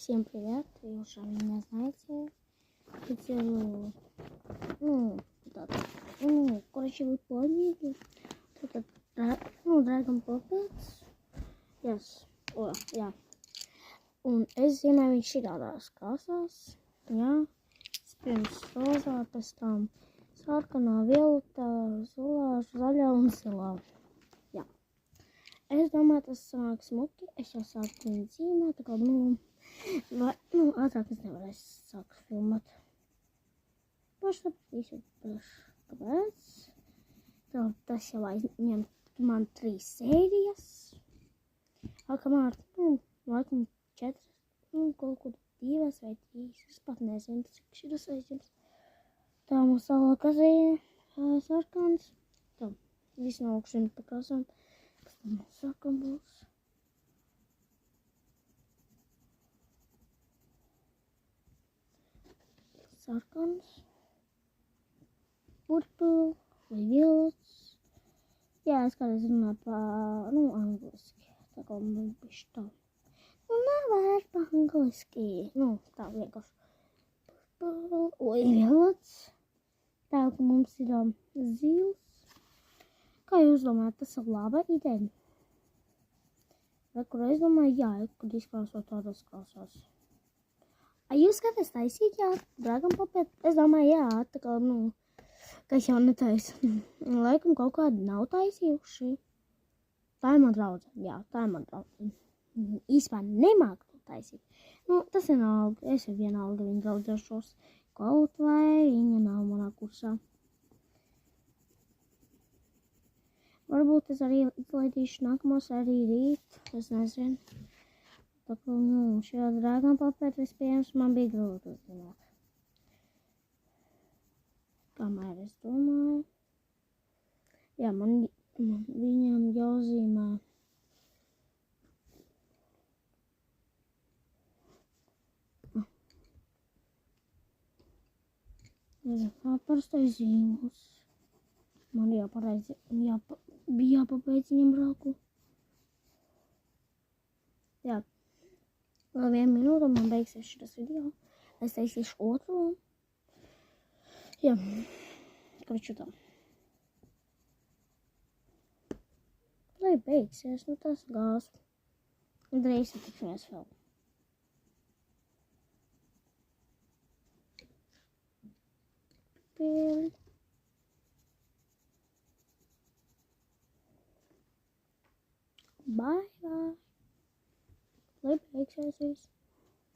Всем привет, вы уже меня знаете. Хотел, короче, вы поняли, это, Dragon Puppets. Yes, yeah. Un es zināju, viņš ir tādās krāsās, jā. Pirms rozā, pēc tam sarkanā, violeta, zaļā un zilā. Jā. Es domāju, tas sanāk smuki. Es jau sāku viņu zīmēt, tā kā, ātrāk es nevarēšu sākt filmēt. Pašsapratīšu, kāpēc. Tā, tas jau aizņem man 3 sērijas. Kamēr, laikam 4, kaut kur 2 vai 3, es pat nezinu, cik šitas aizņems. Tā mums tālāk sarkans. Tā, viss no augšiem pa krāsām. Kas tam sarkan būs? Sarkans. Purple vai violets. Jā, es kādreiz runāju angliski. Tā kā man bišķi tā. Nevar pa angliski. Tā vienkārši. Purple, violets. Tā, ka mums ir zils. Kā jūs domājat, tas ir laba ideja? Vai, kur es domāju, jā, kad izkrāsot tādās krāsās. Jūs skatāties taisīt, jā, Dragon Puppet? Es domāju, jā, tā kā, ka es jau netaisu. Laikam kaut kādi nav taisījuši. Tā ir man draudze, jā, tā ir man draudze. Īspā nemāk to taisīt. Tas vienalga, es jau vienalga viņu draudzēšos. Kaut vai viņa nav manā kursā. Varbūt es arī izlaidīšu nākamo sēriju rīt, es nezinu. Tā kā, šajā Dragon Puppet vispējams man bija grūti uzzināt. Kamēr es domāju. Jā, man viņam jāzīmē. Parastais zīmols. Man bija jāpabeidz viņam brauku. Jā. Vēl 1 minūte man beigsies šitas video. Es taisīšu otru. Jā. Korču tā. Lai beigsies, tas gāz. Drīz tiksimies vēl. Bye. Lai beigsies.